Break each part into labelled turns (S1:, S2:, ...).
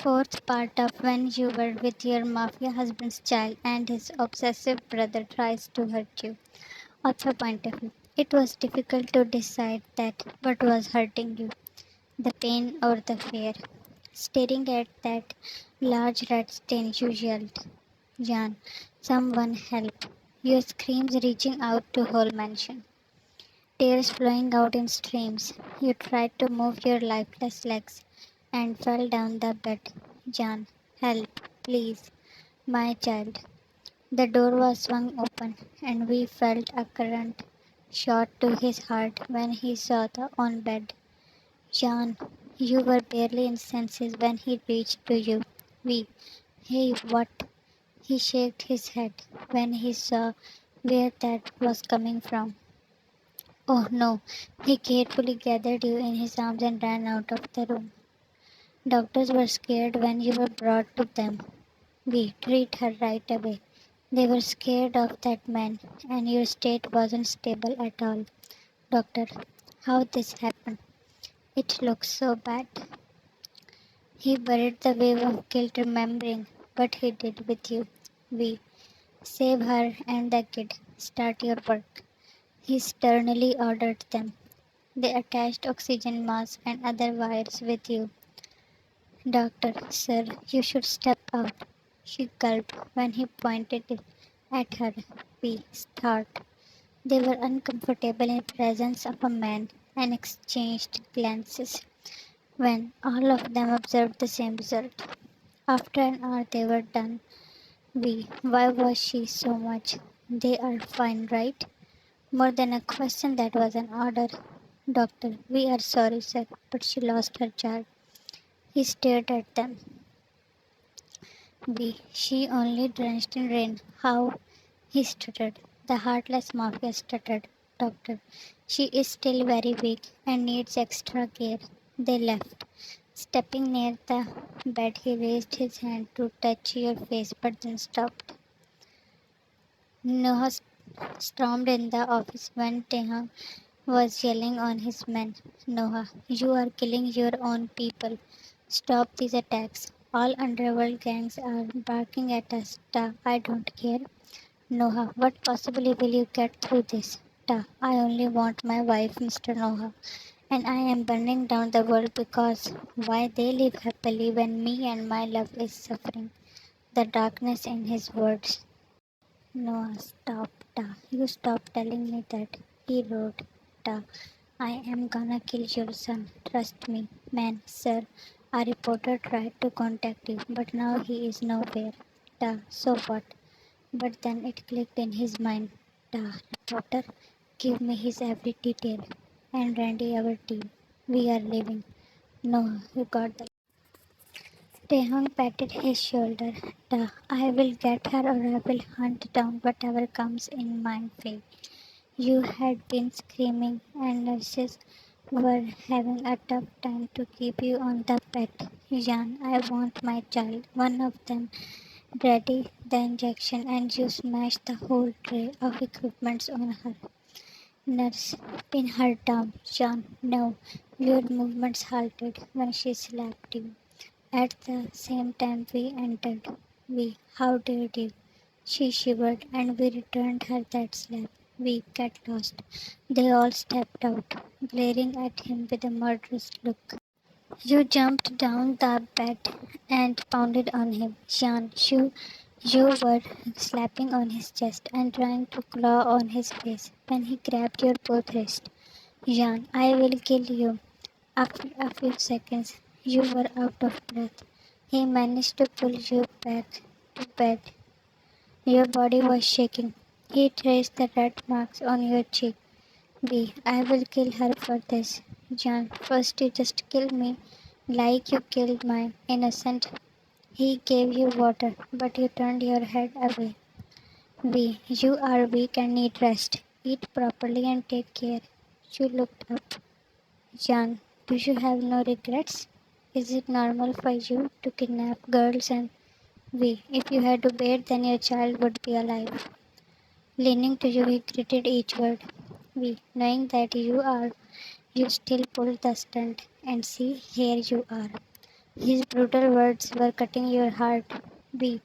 S1: Fourth part of when you were with your mafia husband's child and his obsessive brother tries to hurt you. Author point of view. It was difficult to decide that what was hurting you, the pain or the fear. Staring at that large red stain, you yelled, Jan, someone help. Your screams reaching out to whole mansion. Tears flowing out in streams. You tried to move your lifeless legs and fell down the bed. Jan, help, please, my child. The door was swung open, and we felt a current shot to his heart when he saw the on bed. Jan, you were barely in senses when he reached to you. We, hey, what? He shook his head when he saw where that was coming from. Oh no, he carefully gathered you in his arms and ran out of the room. Doctors were scared when you were brought to them. We treat her right away. They were scared of that man, and your state wasn't stable at all. Doctor, how this happened? It looks so bad. He buried the wave of guilt remembering what he did with you. We save her and the kid. Start your work. He sternly ordered them. They attached oxygen masks and other wires with you. Doctor, sir, you should step out. She gulped when he pointed it at her. We start. They were uncomfortable in presence of a man and exchanged glances when all of them observed the same result. After an hour they were done. Why was she so much? They are fine, right? More than a question, that was an order. Doctor, we are sorry, sir, but she lost her child. He stared at them. She only drenched in rain. How? He stuttered. The heartless mafia stuttered. Doctor, she is still very weak and needs extra care. They left. Stepping near the bed, he raised his hand to touch your face but then stopped. Noah stormed in the office when Taehyungff was yelling on his men. Noah, you are killing your own people. Stop these attacks. All underworld gangs are barking at us. I don't care. Noah, what possibly will you get through this? I only want my wife, Mr. Noah. And I am burning down the world because why they live happily when me and my love is suffering. The darkness in his words. Noah, stop, You stop telling me that. He wrote, I am gonna kill your son. Trust me. Man, sir, a reporter tried to contact you, but now he is nowhere. So what? But then it clicked in his mind. Reporter, give me his every detail. And Randy, our team. We are leaving. No, you got that. Taehyung patted his shoulder. I will get her or I will hunt down whatever comes in my way. You had been screaming and nurses were having a tough time to keep you on the bed. Jan, I want my child. One of them ready the injection and you smashed the whole tray of equipments on her. Nurse, pin her down. Jan, no. Your movements halted when she slapped you. At the same time we entered. How dared you? She shivered and we returned her that slap. We get lost. They all stepped out, glaring at him with a murderous look. You jumped down the bed and pounded on him. You were slapping on his chest and trying to claw on his face when he grabbed your both wrists. Jean, I will kill you. After a few seconds, you were out of breath. He managed to pull you back to bed. Your body was shaking. He traced the red marks on your cheek. I will kill her for this. John, first you just kill me like you killed my innocent. He gave you water, but you turned your head away. You are weak and need rest. Eat properly and take care. You looked up. John, do you have no regrets? Is it normal for you to kidnap girls and if you had obeyed, then your child would be alive. Leaning to you, he gritted each word. Knowing that you still pulled the stunt, and see, here you are. His brutal words were cutting your heart. B.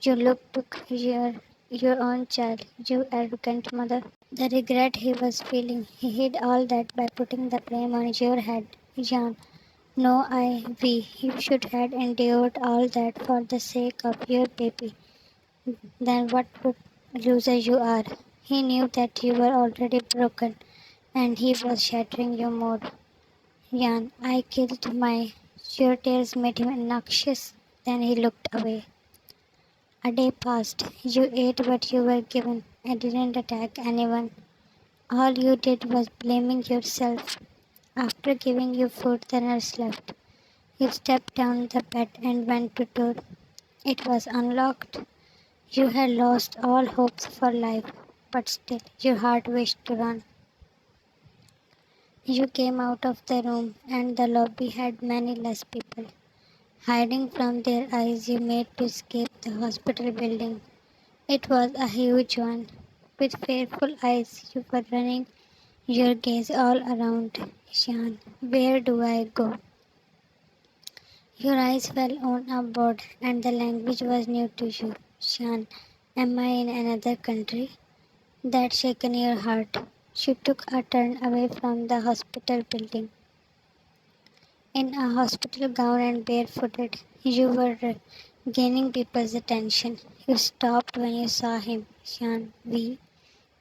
S1: You took your own child, you arrogant mother. The regret he was feeling, he hid all that by putting the blame on your head. Jan, no, we. You should have endured all that for the sake of your baby. Then what loser you are. He knew that you were already broken, and he was shattering you more. Jan, I killed my. Your tears made him noxious. Then he looked away. A day passed. You ate what you were given. I didn't attack anyone. All you did was blaming yourself. After giving you food, the nurse left. You stepped down the bed and went to door. It was unlocked. You had lost all hopes for life, but still your heart wished to run. You came out of the room, and the lobby had many less people. Hiding from their eyes, you made to escape the hospital building. It was a huge one. With fearful eyes, you were running your gaze all around. Shan, where do I go? Your eyes fell on a board, and the language was new to you. Shan, am I in another country? That shaken your heart. She took a turn away from the hospital building. In a hospital gown and barefooted, you were gaining people's attention. You stopped when you saw him, Shan. He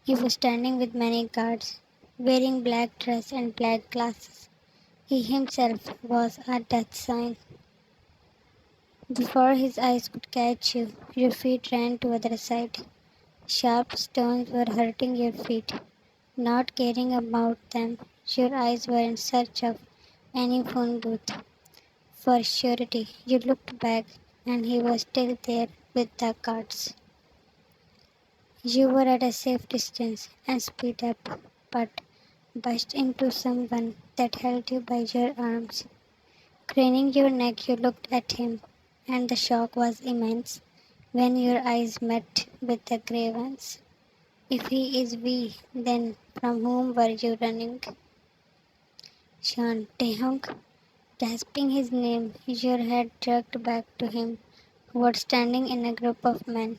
S1: was standing with many guards, wearing black dress and black glasses. He himself was a death sign. Before his eyes could catch you, your feet ran to the other side. Sharp stones were hurting your feet. Not caring about them, your eyes were in search of any phone booth. For surety, you looked back, and he was still there with the cards. You were at a safe distance and speed up, but burst into someone that held you by your arms. Craning your neck, you looked at him, and the shock was immense when your eyes met with the grey ones. If he is we, then from whom were you running? Shan taehyungff, gasping his name, your head jerked back to him, who was standing in a group of men.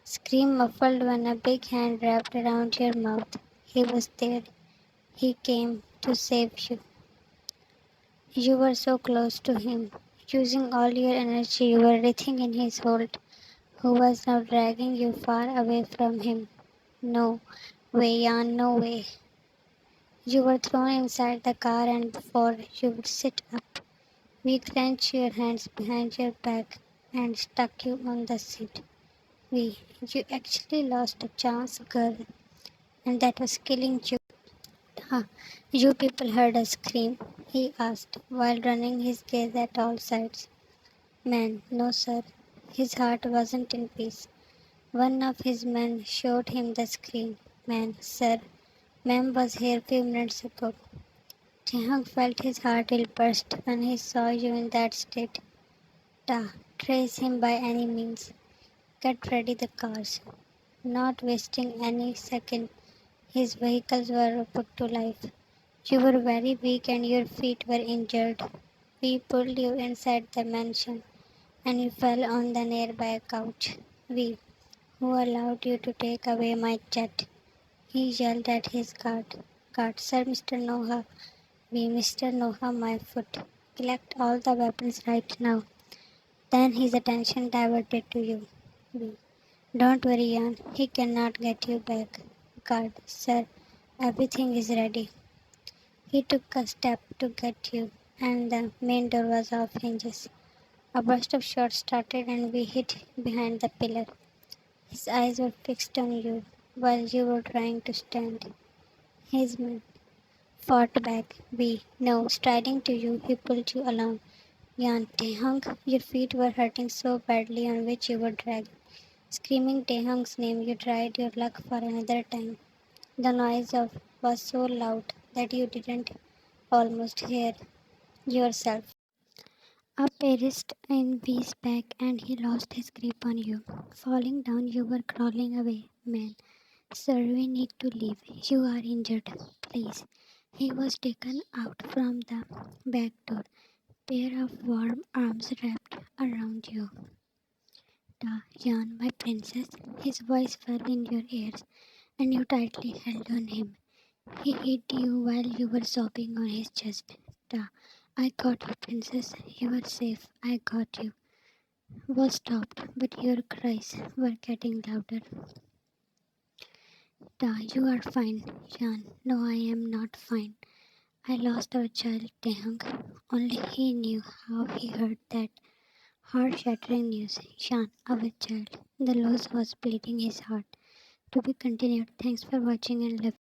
S1: Scream muffled when a big hand wrapped around your mouth. He was there. He came to save you. You were so close to him. Using all your energy, you were writhing in his hold, who was now dragging you far away from him. No way, Jan, no way. You were thrown inside the car, and before you would sit up, we clenched your hands behind your back and stuck you on the seat. You actually lost a chance, girl, and that was killing you. Huh. You people heard us scream, he asked, while running his gaze at all sides. Man, no, sir. His heart wasn't in peace. One of his men showed him the screen. Man, sir, ma'am was here few minutes ago. Taehyung felt his heart will burst when he saw you in that state. Ta, trace him by any means. Get ready the cars. Not wasting any second, his vehicles were put to life. You were very weak and your feet were injured. We pulled you inside the mansion and you fell on the nearby couch. We, who allowed you to take away my jet? He yelled at his guard. Guard, sir, Mr. Noha. Mr. Noha, my foot. Collect all the weapons right now. Then his attention diverted to you. We, don't worry, Jan. He cannot get you back. Guard, sir, everything is ready. He took a step to get you, and the main door was off hinges. A burst of shots started, and we hid behind the pillar. His eyes were fixed on you while you were trying to stand. His men fought back. No, striding to you, he pulled you along. Yan Taehyung, your feet were hurting so badly on which you were dragged. Screaming Taehyung's name, you tried your luck for another time. The noise was so loud that you didn't almost hear yourself. A pierced in V's back and he lost his grip on you. Falling down, you were crawling away. Man, sir, we need to leave. You are injured. Please. He was taken out from the back door. pair of warm arms wrapped around you. Jan, my princess, his voice fell in your ears, and you tightly held on him. He hit you while you were sobbing on his chest. Ta, I got you, princess. You are safe. I got you. Was stopped, but your cries were getting louder. Ta, you are fine, Jan. No, I am not fine. I lost our child, taehyungff. Only he knew how he heard that heart-shattering news. Jan, our child. The loss was bleeding his heart. To be continued. Thanks for watching and love